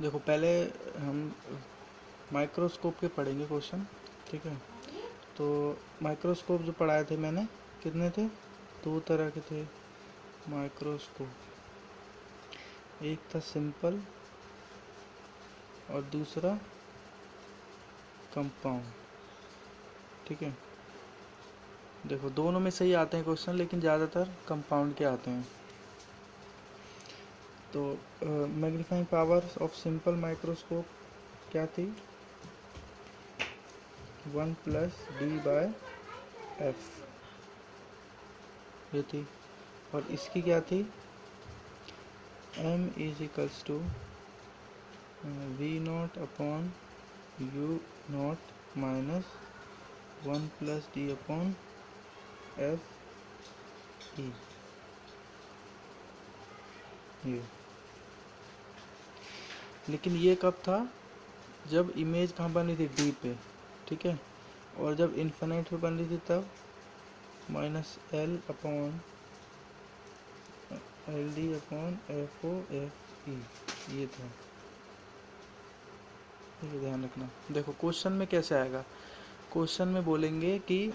देखो पहले हम माइक्रोस्कोप के पढ़ेंगे क्वेश्चन, ठीक है। तो माइक्रोस्कोप जो पढ़ाए थे मैंने, कितने थे? दो तरह के थे माइक्रोस्कोप, एक था सिंपल और दूसरा कंपाउंड, ठीक है। देखो दोनों में सही आते हैं क्वेश्चन, लेकिन ज़्यादातर कंपाउंड के आते हैं। तो magnifying power of simple microscope क्या थी? 1+d/f, ये थी। और इसकी क्या थी? m = v0/u0 minus 1+d/f e। ये, लेकिन ये कब था? जब इमेज कहाँ बनी थी? डी पे, ठीक है। और जब इन्फिनिट पे बन रही थी तब -L/LD/FOFE, ये था। ये ध्यान रखना। देखो क्वेश्चन में कैसे आएगा, क्वेश्चन में बोलेंगे कि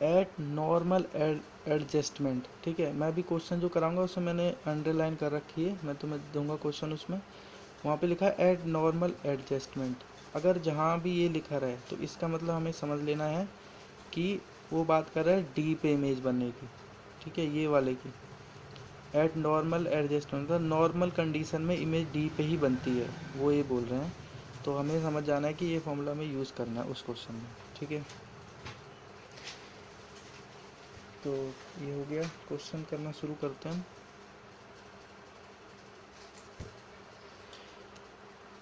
एट नॉर्मल एडजस्टमेंट, ठीक है। मैं भी क्वेश्चन जो कराऊंगा उसमें मैंने अंडरलाइन कर रखी है, मैं तुम्हें दूंगा क्वेश्चन, उसमें वहाँ पे लिखा है एट नॉर्मल एडजस्टमेंट। अगर जहाँ भी ये लिखा रहे तो इसका मतलब हमें समझ लेना है कि वो बात कर रहा है डी पे इमेज बनने की, ठीक है, ये वाले की। एट नॉर्मल एडजस्टमेंट मतलब नॉर्मल कंडीशन में इमेज डी पे ही बनती है, वो ये बोल रहे हैं। तो हमें समझ जाना है कि ये फॉर्मूला में यूज़ करना है उस क्वेश्चन में, ठीक है। तो ये हो गया, क्वेश्चन करना शुरू करते हैं।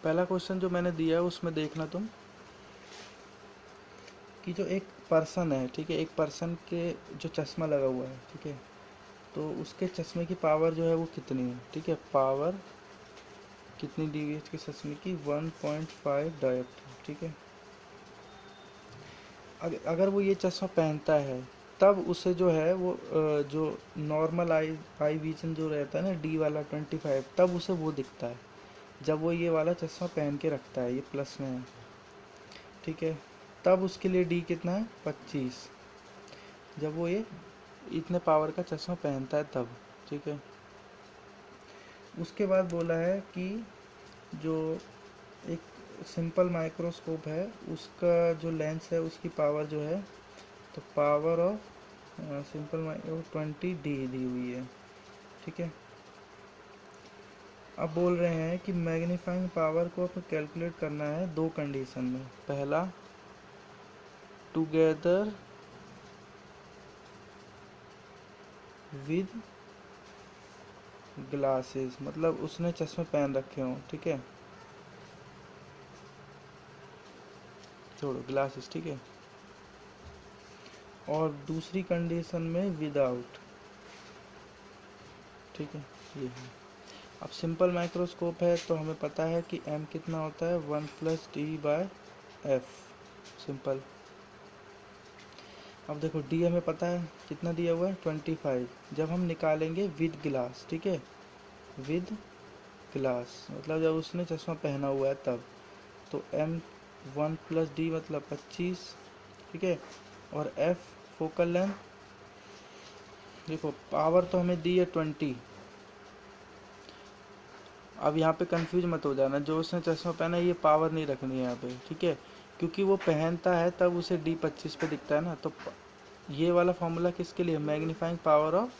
पहला क्वेश्चन जो मैंने दिया है उसमें देखना तुम कि जो एक पर्सन है, ठीक है, एक पर्सन के जो चश्मा लगा हुआ है, ठीक है, तो उसके चश्मे की पावर जो है वो कितनी है, ठीक है। पावर कितनी दी हुई है इसके चश्मे की? 1.5 डायोप्टर, ठीक है। अगर वो ये चश्मा पहनता है तब उसे जो है वो जो नॉर्मल आई विजन जो रहता है ना, डी वाला 25, तब उसे वो दिखता है जब वो ये वाला चश्मा पहन के रखता है, ये प्लस में है, ठीक है। तब उसके लिए डी कितना है? 25, जब वो ये इतने पावर का चश्मा पहनता है तब, ठीक है। उसके बाद बोला है कि जो एक सिंपल माइक्रोस्कोप है उसका जो लेंस है उसकी पावर जो है, तो power of simple micro 20D दी हुई है, ठीक है। अब बोल रहे हैं कि मैग्नीफाइंग पावर को हमें कैलकुलेट करना है दो कंडीशन में। पहला, टुगेदर विद ग्लासेस, मतलब उसने चश्मे पहन रखे हों, ठीक है, छोड़ो ग्लासेस, ठीक है। और दूसरी कंडीशन में विदाउट, ठीक है, ये है। अब सिंपल माइक्रोस्कोप है तो हमें पता है कि m कितना होता है? 1+d/f, simple. अब देखो d हमें पता है कितना दिया हुआ है? 25। जब हम निकालेंगे विद ग्लास, ठीक है, विद ग्लास मतलब जब उसने चश्मा पहना हुआ है तब, तो m 1+d मतलब 25, ठीक है। और f फोकल लेंथ, देखो पावर तो हमें दी है 20। अब यहाँ पे कंफ्यूज मत हो जाना, जो उसने चश्मा पहना है ये पावर नहीं रखनी है यहाँ पे, ठीक है, क्योंकि वो पहनता है तब उसे D25 पे दिखता है ना। तो ये वाला फॉर्मूला किसके लिए? Magnifying power of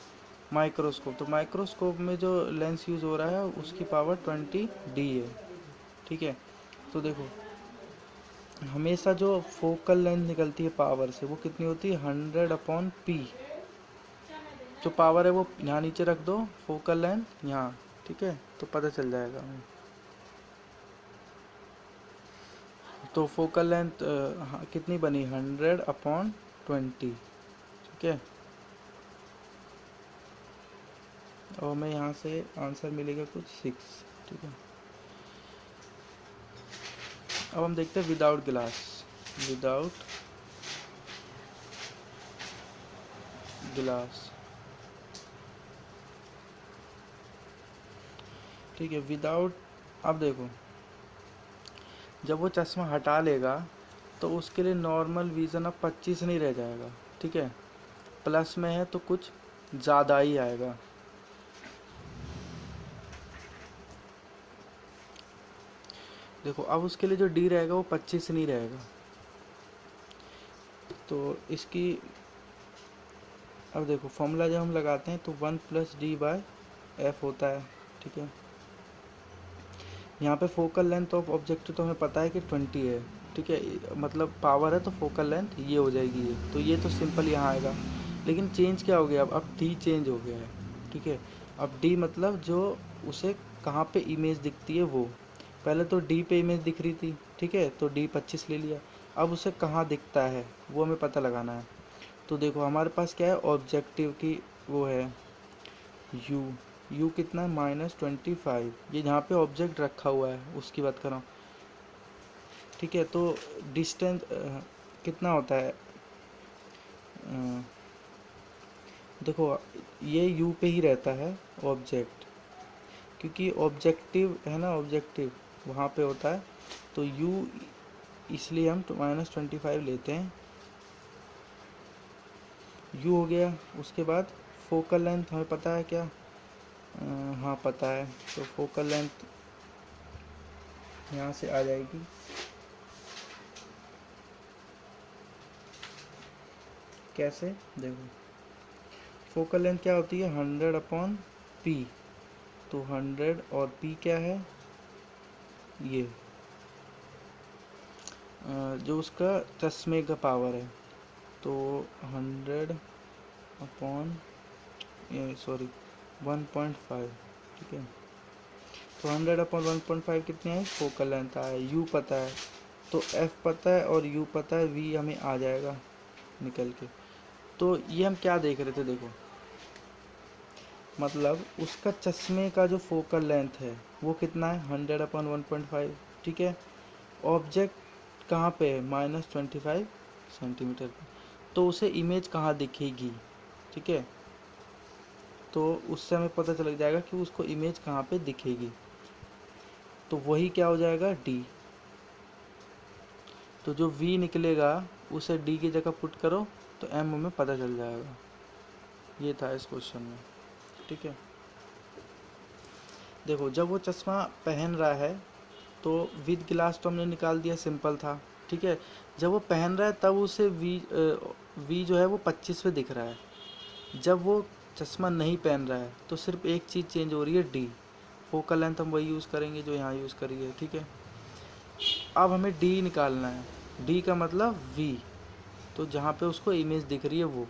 microscope. तो माइक्रोस्कोप में जो लेंस यूज़ हो रहा है उसकी पावर 20D है, ठीक है। तो देखो हमेशा जो फोकल लेंथ निकलती है पावर से वो कितनी होती है? 100/P। जो पावर है वो यहाँ नीचे रख दो, फोकल लेंथ यहाँ, ठीक है, तो पता चल जाएगा हमें। तो फोकल लेंथ कितनी बनी? 100/20, ठीक है। और हमें यहाँ से आंसर मिलेगा कुछ 6, ठीक है। अब हम देखते हैं विदाउट ग्लास, विदाउट ग्लास, ठीक है। विदाउट अब देखो, जब वो चश्मा हटा लेगा तो उसके लिए नॉर्मल विज़न अब 25 नहीं रह जाएगा, ठीक है, प्लस में है तो कुछ ज़्यादा ही आएगा। देखो अब उसके लिए जो डी रहेगा वो 25 नहीं रहेगा, तो इसकी अब देखो फॉर्मूला जब हम लगाते हैं तो 1+d/f होता है, ठीक है। यहाँ पे फोकल लेंथ ऑफ ऑब्जेक्टिव तो हमें पता है कि 20 है, ठीक है, मतलब पावर है तो फोकल लेंथ ये हो जाएगी ये, तो ये तो सिंपल यहाँ आएगा। लेकिन चेंज क्या हो गया, अब डी चेंज हो गया है, ठीक है। अब डी मतलब जो उसे कहाँ पे इमेज दिखती है वो, पहले तो डी पे इमेज दिख रही थी, ठीक है, तो डी 25 ले लिया। अब उसे कहाँ दिखता है वो हमें पता लगाना है। तो देखो हमारे पास क्या है, ऑब्जेक्टिव की वो है यू, यू कितना है -25, ये जहाँ पे ऑब्जेक्ट रखा हुआ है उसकी बात कर रहा हूँ, ठीक है। तो डिस्टेंस कितना होता है, देखो ये यू पे ही रहता है ऑब्जेक्ट, क्योंकि ऑब्जेक्टिव है ना, ऑब्जेक्टिव वहाँ पे होता है, तो यू इसलिए हम -25 लेते हैं, यू हो गया। उसके बाद फोकल लेंथ हमें पता है क्या, हाँ पता है, तो फोकल लेंथ यहाँ से आ जाएगी, कैसे देखो, फोकल लेंथ क्या होती है 100/p, तो 100 और p क्या है ये जो उसका चश्मे का पावर है, तो 100/1.5, ठीक है। तो 100/1.5 कितनी है, फोकल लेंथ आया, यू पता है, तो एफ पता है और यू पता है, वी हमें आ जाएगा निकल के। तो ये हम क्या देख रहे थे, देखो मतलब उसका चश्मे का जो फोकल लेंथ है वो कितना है 100/1.5, ठीक है। ऑब्जेक्ट कहाँ पे है -25 सेंटीमीटर पे, तो उसे इमेज कहाँ दिखेगी, ठीक है, तो उससे हमें पता चल जाएगा कि उसको इमेज कहाँ पे दिखेगी, तो वही क्या हो जाएगा डी। तो जो वी निकलेगा उसे डी की जगह पुट करो तो एम हमें पता चल जाएगा। ये था इस क्वेश्चन में, ठीक है। देखो जब वो चश्मा पहन रहा है तो विद ग्लास तो हमने निकाल दिया, सिंपल था, ठीक है। जब वो पहन रहा है तब उसे वी जो है वो 25 पे दिख रहा है, जब वो चश्मा नहीं पहन रहा है तो सिर्फ एक चीज़ चेंज हो रही है, डी, फोकल लेंथ हम वही यूज़ करेंगे जो यहाँ यूज़ करी है, ठीक है। अब हमें डी निकालना है, डी का मतलब वी, तो जहाँ पे उसको इमेज दिख रही है वो,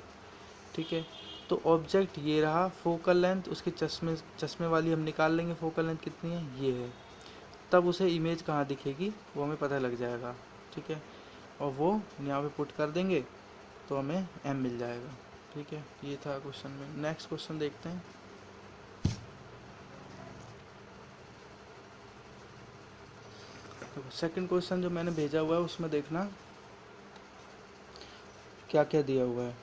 ठीक है। तो ऑब्जेक्ट ये रहा, फोकल लेंथ उसके चश्मे चश्मे वाली हम निकाल लेंगे, फोकल लेंथ कितनी है ये है, तब उसे इमेज कहाँ दिखेगी वो हमें पता लग जाएगा, ठीक है। और वो यहाँ पे पुट कर देंगे तो हमें एम मिल जाएगा, ठीक है। ये था क्वेश्चन में। नेक्स्ट क्वेश्चन देखते हैं। तो सेकंड क्वेश्चन जो मैंने भेजा हुआ है उसमें देखना क्या क्या दिया हुआ है।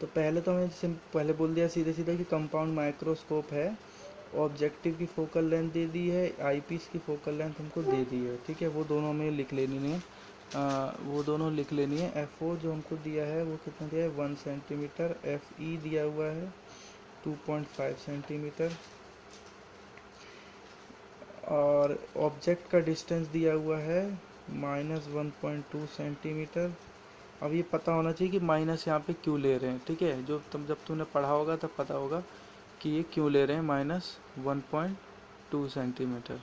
तो पहले तो हमें पहले बोल दिया सीधे सीधे कि कंपाउंड माइक्रोस्कोप है, ऑब्जेक्टिव की फोकल लेंथ दे दी है, आईपीस की फोकल लेंथ हमको दे दी है, ठीक है। वो दोनों हमें लिख लेनी है, वो दोनों लिख लेनी है। एफ ओ जो हमको दिया है वो कितना दिया है 1 सेंटीमीटर, एफ ई दिया हुआ है 2.5 सेंटीमीटर, और ऑब्जेक्ट का डिस्टेंस दिया हुआ है -1.2 सेंटीमीटर। अब ये पता होना चाहिए कि माइनस यहाँ पे क्यों ले रहे हैं, ठीक है, जो तुम जब तुमने पढ़ा होगा तब पता होगा कि ये क्यों ले रहे हैं -1.2 सेंटीमीटर,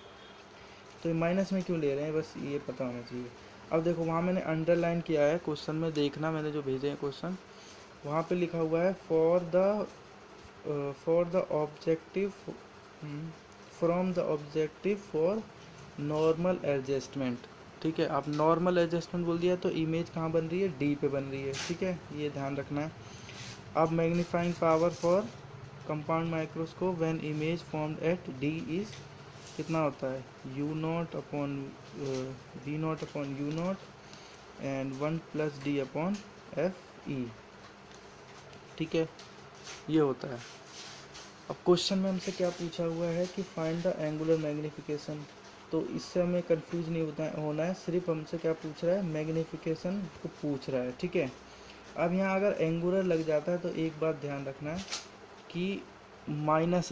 तो ये माइनस में क्यों ले रहे हैं बस ये पता होना चाहिए। अब देखो वहाँ मैंने अंडरलाइन किया है क्वेश्चन में, देखना मैंने जो भेजे हैं क्वेश्चन, वहाँ पे लिखा हुआ है for the objective from the objective for normal adjustment, ठीक है। आप नॉर्मल एडजस्टमेंट बोल दिया तो इमेज कहाँ बन रही है डी पे बन रही है, ठीक है, ये ध्यान रखना है। अब magnifying power for compound microscope when image formed at D is कितना होता है u0/v0/u0 एंड 1+d/fe, ठीक है, ये होता है। अब क्वेश्चन में हमसे क्या पूछा हुआ है कि फाइंड द एंगुलर मैग्निफिकेशन, तो इससे हमें कंफ्यूज नहीं होना है, सिर्फ हमसे क्या पूछ रहा है, मैग्नीफिकेशन को पूछ रहा है, ठीक है। अब यहाँ अगर एंगुलर लग जाता है तो एक बात ध्यान रखना है कि माइनस